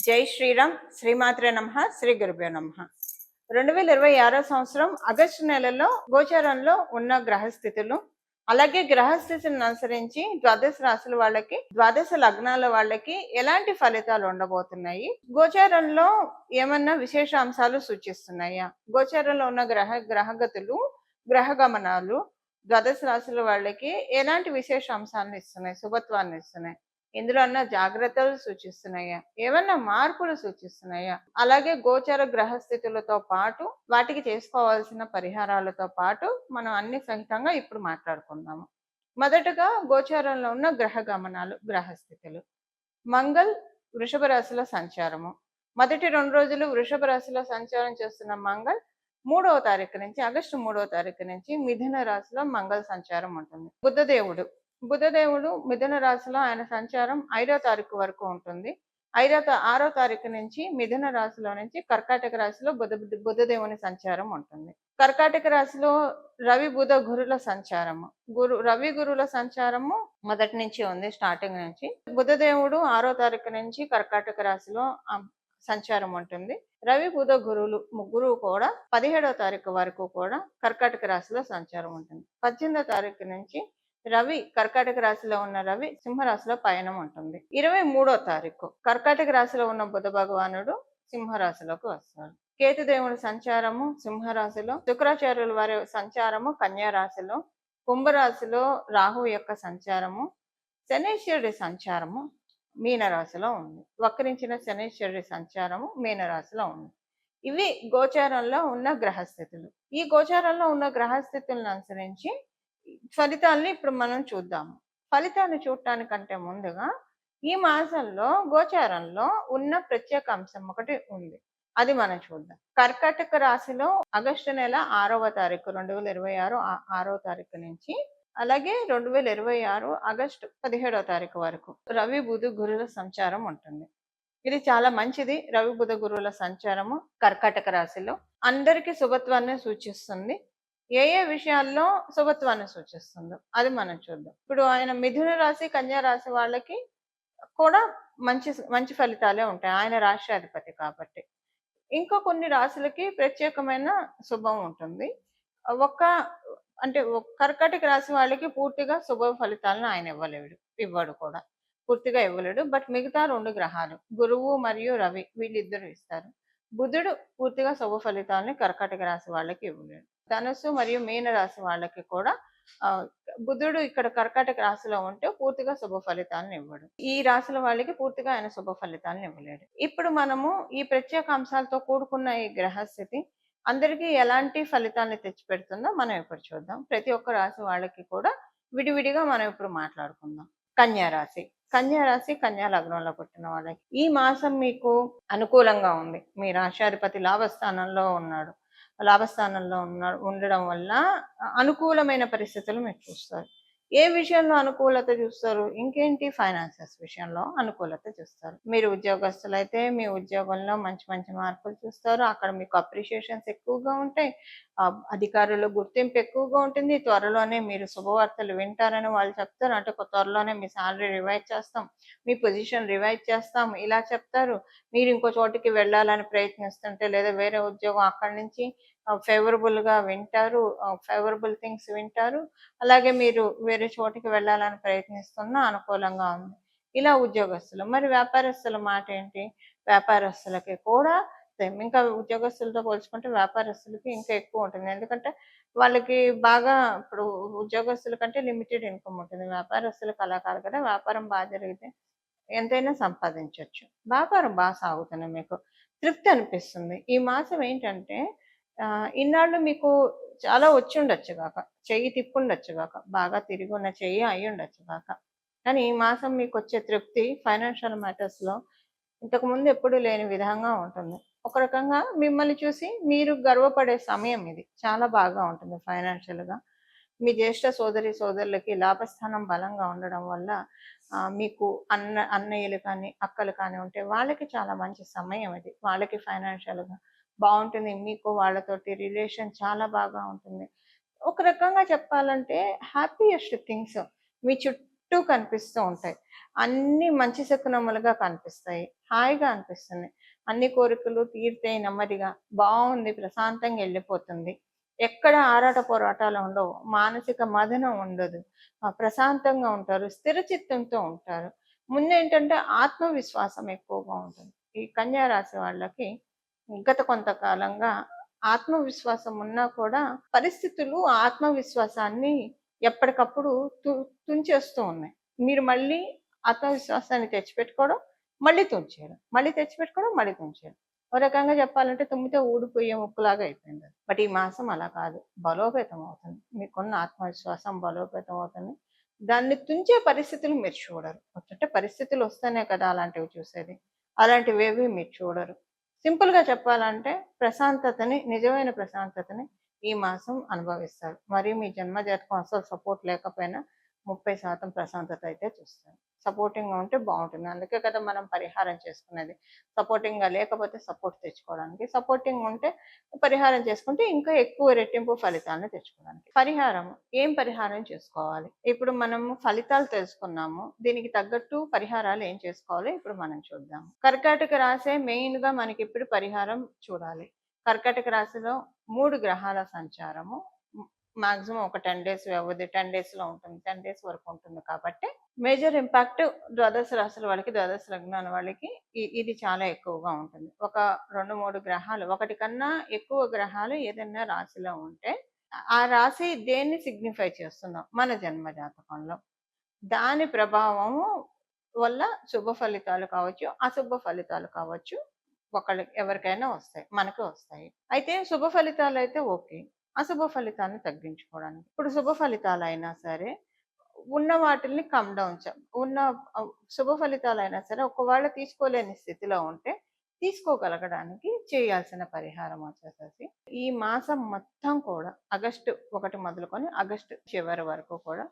జై శ్రీరామ్. శ్రీమాత్రే నమః. శ్రీ గురుభ్యో నమః. 2026 సంవత్సరం ఆగస్టు నెలలో గోచారంలో ఉన్న గ్రహస్థితులు, అలాగే గ్రహస్థితులను అనుసరించి ద్వాదశ రాశుల వాళ్ళకి, ద్వాదశ లగ్నాల వాళ్ళకి ఎలాంటి ఫలితాలు ఉండబోతున్నాయి, గోచారంలో ఏమన్నా విశేష అంశాలు సూచిస్తున్నాయా, గోచారంలో ఉన్న గ్రహగతులు, గ్రహ గమనాలు ద్వాదశ రాశుల వాళ్ళకి ఎలాంటి విశేష అంశాలను ఇస్తున్నాయి, శుభత్వాన్ని ఇస్తున్నాయి, ఇందులో అన్న జాగ్రత్తలు సూచిస్తున్నాయా, ఏమన్నా మార్పులు సూచిస్తున్నాయా, అలాగే గోచర గ్రహస్థితులతో పాటు వాటికి చేసుకోవాల్సిన పరిహారాలతో పాటు మనం అన్ని సహితంగా ఇప్పుడు మాట్లాడుకుందాము. మొదటగా గోచారంలో ఉన్న గ్రహ గమనాలు, గ్రహస్థితులు. మంగళ్ వృషభ రాశిలో సంచారము. మొదటి 2 రోజులు వృషభ రాశిలో సంచారం చేస్తున్న మంగళ్ 3వ తారీఖు నుంచి, ఆగస్టు 3వ తారీఖు నుంచి మిథున రాశిలో మంగళ సంచారం ఉంటుంది. బుధదేవుడు మిథున రాశిలో ఆయన సంచారం 5వ తారీఖు వరకు ఉంటుంది. 6వ తారీఖు నుంచి మిథున రాశిలో నుంచి కర్కాటక రాశిలో బుధదేవుని సంచారం ఉంటుంది. కర్కాటక రాశిలో రవి బుధ గురుల సంచారము, రవి గురుల సంచారము మొదటి నుంచి ఉంది, స్టార్టింగ్ నుంచి. బుధదేవుడు 6వ తారీఖు నుంచి కర్కాటక రాశిలో సంచారం ఉంటుంది. రవి బుధ గురువులు ముగ్గురు కూడా 17వ తారీఖు వరకు కూడా కర్కాటక రాశిలో సంచారం ఉంటుంది. 18వ తారీఖు నుంచి రవి కర్కాటక రాశిలో ఉన్న రవి సింహరాశిలో పయనం ఉంటుంది. 23వ తారీఖు కర్కాటక రాశిలో ఉన్న బుధ భగవానుడు సింహరాశిలోకి వస్తాడు. కేతుదేవుని సంచారము సింహరాశిలో, శుక్రాచార్యుల వారి సంచారము కన్యా రాశిలో, కుంభరాశిలో రాహు యొక్క సంచారము, శనీశ్వరుడి సంచారము మీనరాశిలో ఉంది. వక్రించిన శనీశ్వరుడి సంచారము మీనరాశిలో ఉంది. ఇవి గోచారంలో ఉన్న గ్రహస్థితులు. ఈ గోచారంలో ఉన్న గ్రహస్థితులను అనుసరించి ఫలితాలని ఇప్పుడు మనం చూద్దాము. ఫలితాన్ని చూడటానికంటే ముందుగా ఈ మాసంలో గోచారంలో ఉన్న ప్రత్యేక అంశం ఒకటి ఉంది, అది మనం చూద్దాం. కర్కాటక రాశిలో ఆగస్టు నెల 6వ తారీఖు 2026 6వ తారీఖు నుంచి, అలాగే 2026 ఆగస్టు 17వ తారీఖు వరకు రవి బుధ గురుల సంచారం ఉంటుంది. ఇది చాలా మంచిది. రవి బుధ గురువుల సంచారము కర్కాటక రాశిలో అందరికీ శుభత్వాన్ని సూచిస్తుంది. ఏ ఏ విషయాల్లో శుభత్వాన్ని సూచిస్తుందో అది మనం చూద్దాం. ఇప్పుడు ఆయన మిథున రాశి, కన్యా రాశి వాళ్ళకి కూడా మంచి ఫలితాలే ఉంటాయి, ఆయన రాష్ట్రాధిపతి కాబట్టి. ఇంకా కొన్ని రాశులకి ప్రత్యేకమైన శుభం ఉంటుంది. కర్కాటక రాశి వాళ్ళకి పూర్తిగా శుభ ఫలితాలను ఆయన ఇవ్వడు కూడా, పూర్తిగా ఇవ్వలేడు. బట్ మిగతా 2 గ్రహాలు గురువు మరియు రవి వీళ్ళిద్దరూ ఇస్తారు. బుధుడు పూర్తిగా శుభ ఫలితాలని కర్కాటక రాశి వాళ్ళకి ఇవ్వలేడు. ధనుస్సు మరియు మీన రాశి వాళ్ళకి కూడా బుధుడు ఇక్కడ కర్కాటక రాశిలో ఉంటే పూర్తిగా శుభ ఫలితాలను ఇవ్వడు. ఈ రాశుల వాళ్ళకి పూర్తిగా ఆయన శుభ ఫలితాలను ఇవ్వలేడు. ఇప్పుడు మనము ఈ ప్రత్యేక అంశాలతో కూడుకున్న ఈ గ్రహస్థితి అందరికీ ఎలాంటి ఫలితాలను తెచ్చిపెడుతుందో మనం ఇప్పుడు చూద్దాం. ప్రతి ఒక్క రాశి వాళ్ళకి కూడా విడివిడిగా మనం ఇప్పుడు మాట్లాడుకుందాం. కన్యా రాశి, కన్యా లగ్నంలో పుట్టిన వాళ్ళకి ఈ మాసం మీకు అనుకూలంగా ఉంది. మీ రాష్ట్రాధిపతి లాభస్థానంలో ఉండడం వల్ల అనుకూలమైన పరిస్థితులు మీరు చూస్తారు. ఏ విషయంలో అనుకూలత చూస్తారు? ఇంకేంటి, ఫైనాన్సెస్ విషయంలో అనుకూలత చూస్తారు. మీరు ఉద్యోగస్తులు అయితే మీ ఉద్యోగంలో మంచి మార్పులు చూస్తారు. అక్కడ మీకు అప్రిషియేషన్స్ ఎక్కువగా ఉంటాయి, అధికారుల గుర్తింపు ఎక్కువగా ఉంటుంది. త్వరలోనే మీరు శుభవార్తలు వింటారని వాళ్ళు చెప్తారు. అంటే త్వరలోనే మీ శాలరీ రివైజ్ చేస్తాం, మీ పొజిషన్ రివైజ్ చేస్తాం ఇలా చెప్తారు. మీరు ఇంకో చోటికి వెళ్ళాలని ప్రయత్నిస్తుంటే లేదా వేరే ఉద్యోగం అక్కడి నుంచి ఫేవరబుల్గా వింటారు, ఫేవరబుల్ థింగ్స్ వింటారు. అలాగే మీరు వేరే చోటికి వెళ్ళాలని ప్రయత్నిస్తున్నా అనుకూలంగా ఉంది. ఇలా ఉద్యోగస్తులు. మరి వ్యాపారస్తుల మాట ఏంటి? వ్యాపారస్తులకి కూడా ఇంకా ఉద్యోగస్తులతో పోల్చుకుంటే వ్యాపారస్తులకి ఇంకా ఎక్కువ ఉంటుంది. ఎందుకంటే వాళ్ళకి బాగా, ఇప్పుడు ఉద్యోగస్తుల కంటే లిమిటెడ్ ఇన్కమ్ ఉంటుంది. వ్యాపారస్తులకు అలా కాదు కదా, వ్యాపారం బాగా జరిగితే ఎంతైనా సంపాదించవచ్చు. వ్యాపారం బాగా సాగుతుంది, మీకు తృప్తి అనిపిస్తుంది. ఈ మాసం ఏంటంటే ఇన్నాళ్ళు మీకు చాలా వచ్చి ఉండొచ్చు కాక, చెయ్యి తిప్పుండొచ్చు కాక, బాగా తిరిగి ఉన్న చెయ్యి అయి ఉండొచ్చు కాక, కానీ ఈ మాసం మీకు వచ్చే తృప్తి ఫైనాన్షియల్ మ్యాటర్స్లో ఇంతకుముందు ఎప్పుడు లేని విధంగా ఉంటుంది. ఒక రకంగా మిమ్మల్ని చూసి మీరు గర్వపడే సమయం ఇది. చాలా బాగా ఉంటుంది ఫైనాన్షియల్గా. మీ జ్యేష్ఠ సోదరులకి లాభస్థానం బలంగా ఉండడం వల్ల మీకు అన్నయ్యలు కానీ అక్కలు కానీ ఉంటే వాళ్ళకి చాలా మంచి సమయం ఇది. వాళ్ళకి ఫైనాన్షియల్గా బాగుంటుంది. మీకు వాళ్ళతోటి రిలేషన్ చాలా బాగా ఉంటుంది. ఒక రకంగా చెప్పాలంటే హ్యాపీయెస్ట్ థింగ్స్ మీ చుట్టూ కనిపిస్తూ ఉంటాయి. అన్నీ మంచి శకునములుగా కనిపిస్తాయి. హాయిగా అనిపిస్తుంది. అన్ని కోరికలు తీరుతాయి నెమ్మదిగా. బావుంది, ప్రశాంతంగా ఎళ్ళిపోతుంది. ఎక్కడ ఆరాట పోరాటాలు ఉండవు. మానసిక మథనం ఉండదు. ప్రశాంతంగా ఉంటారు. స్థిర చిత్తంతో ఉంటారు. ముందేంటంటే ఆత్మవిశ్వాసం ఎక్కువగా ఉంటుంది. ఈ కన్యా రాశి వాళ్ళకి గత కొంతకాలంగా ఆత్మవిశ్వాసం ఉన్నా కూడా పరిస్థితులు ఆత్మవిశ్వాసాన్ని ఎప్పటికప్పుడు తు తుంచేస్తూ ఉన్నాయి. మీరు మళ్ళీ ఆత్మవిశ్వాసాన్ని తెచ్చిపెట్టుకోవడం, మళ్ళీ తుంచేయడం. మళ్ళీ తెచ్చిపెట్టుకోవడం, మళ్ళీ తుంచేయడం. ఓ రకంగా చెప్పాలంటే తుమ్మితే ఊడిపోయే ముక్కులాగా అయిపోయింది అది. బట్ ఈ మాసం అలా కాదు. బలోపేతం అవుతుంది. మీకున్న ఆత్మవిశ్వాసం బలోపేతం అవుతుంది. దాన్ని తుంచే పరిస్థితులు మీరు చూడరు. అంటే పరిస్థితులు వస్తేనే కదా అలాంటివి చూసేది. అలాంటివేవి మీరు చూడరు. సింపుల్‌గా చెప్పాలంటే ప్రశాంతతని, నిజమైన ప్రశాంతతని ఈ మాసం అనుభవిస్తారు. మరి మీ జన్మ జాతకం అస్సలు సపోర్ట్ లేకపోయినా 30% ప్రశాంతత అయితే చూస్తారు. సపోర్టింగ్‌గా ఉంటే బావుంటుంది. అందుకే కదా మనం పరిహారం చేసుకునేది. సపోర్టింగ్‌గా లేకపోతే సపోర్ట్ తెచ్చుకోవడానికి. సపోర్టింగ్ ఉంటే పరిహారం చేసుకుంటే ఇంకా ఎక్కువ రెట్టింపు ఫలితాలను తెచ్చుకోవడానికి. పరిహారం ఏం పరిహారం చేసుకోవాలి? ఇప్పుడు మనము ఫలితాలు తెలుసుకున్నాము. దీనికి తగ్గట్టు పరిహారాలు ఏం చేసుకోవాలో ఇప్పుడు మనం చూద్దాం. కర్కాటక రాశే మెయిన్‌గా మనకిప్పుడు పరిహారం చూడాలి. కర్కాటక రాశిలో 3 గ్రహాల సంచారము మాక్సిమం ఒక 10 డేస్ వ్యవధి 10 డేస్‌లో ఉంటుంది. 10 డేస్ వరకు ఉంటుంది కాబట్టి మేజర్ ఇంపాక్ట్ ద్వాదశ రాశుల వాళ్ళకి, ద్వాదశ లగ్నాల వాళ్ళకి ఇది చాలా ఎక్కువగా ఉంటుంది. ఒక 2, 3 గ్రహాలు, ఒకటి కన్నా ఎక్కువ గ్రహాలు ఏదైనా రాశిలో ఉంటే ఆ రాశి దేన్ని సిగ్నిఫై చేస్తుందో మన జన్మ జాతకంలో దాని ప్రభావము వల్ల శుభ ఫలితాలు కావచ్చు, అశుభ ఫలితాలు కావచ్చు. ఎవరికైనా వస్తాయి. మనకు వస్తాయి. అయితే శుభ ఫలితాలైతే ఓకే. అశుభ ఫలితాన్ని తగ్గించుకోవడానికి. ఇప్పుడు శుభ ఫలితాలైనా సరే ఉన్న వాటిల్ని కమ్ డౌన్ ఉన్న శుభ ఫలితాలైనా సరే ఒకవేళ తీసుకోలేని స్థితిలో ఉంటే తీసుకోగలగడానికి చేయాల్సిన పరిహారం వచ్చేసేసి ఈ మాసం మొత్తం కూడా ఆగస్టు 1 మొదలుకొని ఆగస్టు చివరి వరకు కూడా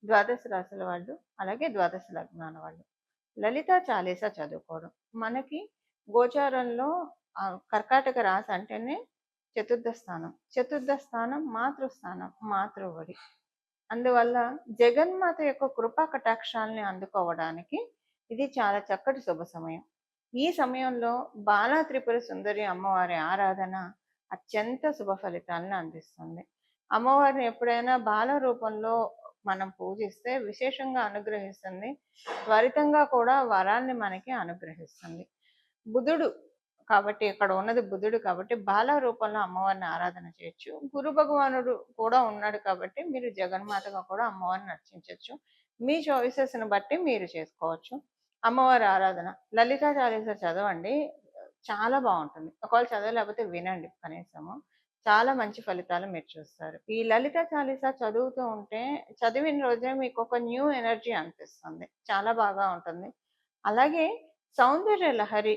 ద్వాదశ రాశుల వాళ్ళు అలాగే ద్వాదశ లగ్నాల వాళ్ళు లలితా చాలీసా చదువుకోవడం. మనకి గోచారంలో కర్కాటక రాశి అంటేనే చతుర్థ స్థానం. చతుర్థ స్థానం మాతృస్థానం, మాతృవడి. అందువల్ల జగన్మాత యొక్క కృపా కటాక్షాలని అందుకోవడానికి ఇది చాలా చక్కటి శుభ సమయం. ఈ సమయంలో బాలా త్రిపుర సుందరి అమ్మవారి ఆరాధన అత్యంత శుభ ఫలితాలను అందిస్తుంది. అమ్మవారిని ఎప్పుడైనా బాల రూపంలో మనం పూజిస్తే విశేషంగా అనుగ్రహిస్తుంది. త్వరితంగా కూడా వరాల్ని మనకి అనుగ్రహిస్తుంది. బుధుడు కాబట్టి ఇక్కడ ఉన్నది బుధుడు కాబట్టి బాల రూపంలో అమ్మవారిని ఆరాధన చేయొచ్చు. గురు భగవానుడు కూడా ఉన్నాడు కాబట్టి మీరు జగన్మాతగా కూడా అమ్మవారిని అర్చించవచ్చు. మీ చాయిసెస్ని బట్టి మీరు చేసుకోవచ్చు. అమ్మవారి ఆరాధన లలితా చాలీసా చదవండి. చాలా బాగుంటుంది. ఒకవేళ చదవలేకపోతే వినండి కనీసము. చాలా మంచి ఫలితాలు మీరు చూస్తారు. ఈ లలిత చాలీసా చదువుతూ ఉంటే చదివిన రోజే మీకు ఒక న్యూ ఎనర్జీ అనిపిస్తుంది. చాలా బాగా ఉంటుంది. అలాగే సౌందర్య లహరి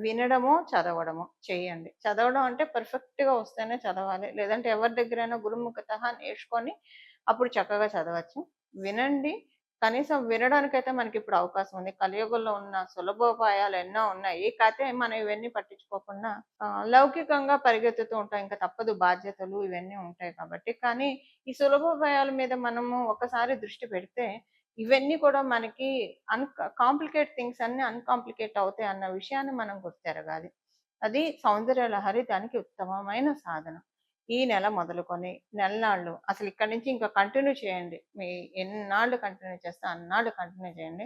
వినడమో చదవడమో చేయండి. చదవడం అంటే పర్ఫెక్ట్గా వస్తేనే చదవాలి. లేదంటే ఎవరి దగ్గరైనా గురుముఖతః నేర్చుకొని అప్పుడు చక్కగా చదవచ్చు. వినండి. కనీసం వినడానికైతే మనకి ఇప్పుడు అవకాశం ఉంది. కలియుగంలో ఉన్న సులభోపాయాలు ఎన్నో ఉన్నాయి. కాకపోతే మనం ఇవన్నీ పట్టించుకోకుండా లౌకికంగా పరిగెత్తుతూ ఉంటాం. ఇంకా తప్పదు, బాధ్యతలు ఇవన్నీ ఉంటాయి కాబట్టి. కానీ ఈ సులభోపాయాల మీద మనము ఒకసారి దృష్టి పెడితే ఇవన్నీ కూడా మనకి కాంప్లికేట్ థింగ్స్ అన్ని అన్‌కాంప్లికేట్ అవుతాయి అన్న విషయాన్ని మనం గుర్తెరగాలి. అది సౌందర్య లహరి దానికి ఉత్తమమైన సాధన. ఈ నెల మొదలుకొని నెలనాళ్ళు అసలు ఇక్కడి నుంచి ఇంకా కంటిన్యూ చేయండి. మీ ఎన్నాళ్ళు కంటిన్యూ చేస్తే అన్నాళ్ళు కంటిన్యూ చేయండి.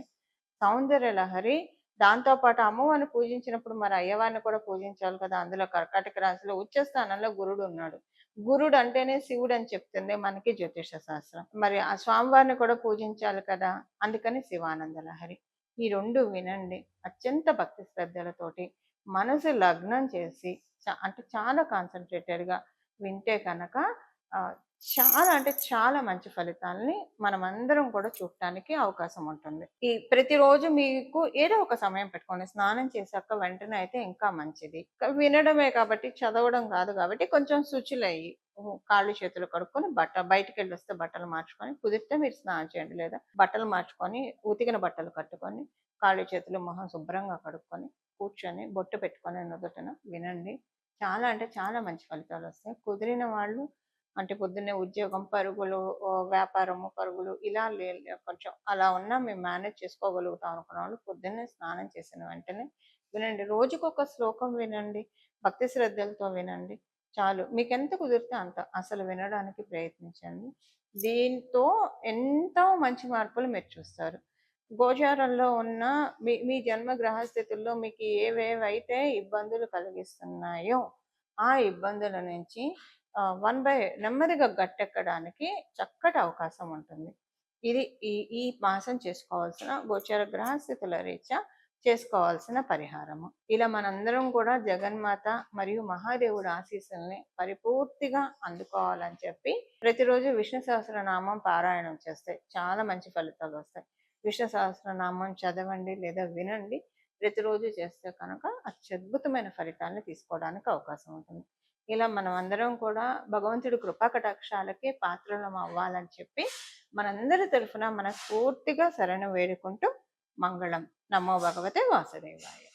సౌందర్య లహరి దాంతో పాటు అమ్మవారిని పూజించినప్పుడు మరి అయ్యవారిని కూడా పూజించాలి కదా! అందులో కర్కాటక రాశిలో ఉచ్చ స్థానంలో గురుడు ఉన్నాడు. గురుడు అంటేనే శివుడు అని చెప్తుంది మనకి జ్యోతిష శాస్త్రం. మరి ఆ స్వామివారిని కూడా పూజించాలి కదా! అందుకని శివానంద లహరి. ఈ 2 వినండి. అత్యంత భక్తి శ్రద్ధలతోటి మనసు లగ్నం చేసి అంటే చాలా కాన్సంట్రేటెడ్‌గా వింటే కనుక చాలా అంటే చాలా మంచి ఫలితాలని మనమందరం కూడా చూడటానికి అవకాశం ఉంటుంది. ఈ ప్రతిరోజు మీకు ఏదో ఒక సమయం పెట్టుకోండి. స్నానం చేశాక వెంటనే అయితే ఇంకా మంచిది. వినడమే కాబట్టి చదవడం కాదు కాబట్టి కొంచెం శుచిలయ్యి కాళ్ళు చేతులు కడుక్కొని బయటికెళ్ళొస్తే బట్టలు మార్చుకొని కుదిరితే మీరు స్నానం చేయండి. లేదా బట్టలు మార్చుకొని ఉతికిన బట్టలు కట్టుకొని కాళ్ళు చేతులు మొహం శుభ్రంగా కడుక్కొని కూర్చొని బొట్టు పెట్టుకొని నుదుటన వినండి. చాలా అంటే చాలా మంచి ఫలితాలు వస్తాయి. కుదిరిన వాళ్ళు అంటే పొద్దున్నే ఉద్యోగం, పరుగులు, వ్యాపారము, పరుగులు ఇలా కొంచెం అలా ఉన్నా మేము మేనేజ్ చేసుకోగలుగుతాం అనుకున్న వాళ్ళు పొద్దున్నే స్నానం చేసిన వెంటనే వినండి. రోజుకొక శ్లోకం వినండి. భక్తి శ్రద్ధలతో వినండి. చాలు. మీకెంత కుదిరితే అంత అసలు వినడానికి ప్రయత్నించండి. దీంతో ఎంతో మంచి మార్పులు మీరు చూస్తారు. గోచారంలో ఉన్న మీ జన్మ గ్రహస్థితుల్లో మీకు ఏవేవైతే ఇబ్బందులు కలిగిస్తున్నాయో ఆ ఇబ్బందుల నుంచి వన్ బై నెమ్మదిగా గట్టెక్కడానికి చక్కటి అవకాశం ఉంటుంది. ఇది ఈ ఈ మాసం చేసుకోవాల్సిన గోచర గ్రహస్థితుల రీత్యా చేసుకోవాల్సిన పరిహారము. ఇలా మనందరం కూడా జగన్మాత మరియు మహాదేవుడు ఆశీస్సుల్ని పరిపూర్తిగా అందుకోవాలని చెప్పి ప్రతిరోజు విష్ణు సహస్రనామం పారాయణం చేస్తే చాలా మంచి ఫలితాలు వస్తాయి. విష్ణు సహస్రనామం చదవండి లేదా వినండి. ప్రతిరోజు చేస్తే కనుక అత్యద్భుతమైన ఫలితాలను తీసుకోవడానికి అవకాశం ఉంటుంది. ఇలా మనం అందరం కూడా భగవంతుడి కృపా కటాక్షాలకి పాత్రలం అవ్వాలని చెప్పి మనందరి తరఫున మనస్ఫూర్తిగా శరణు వేడుకుంటూ మంగళం. నమో భగవతే వాసుదేవాయ.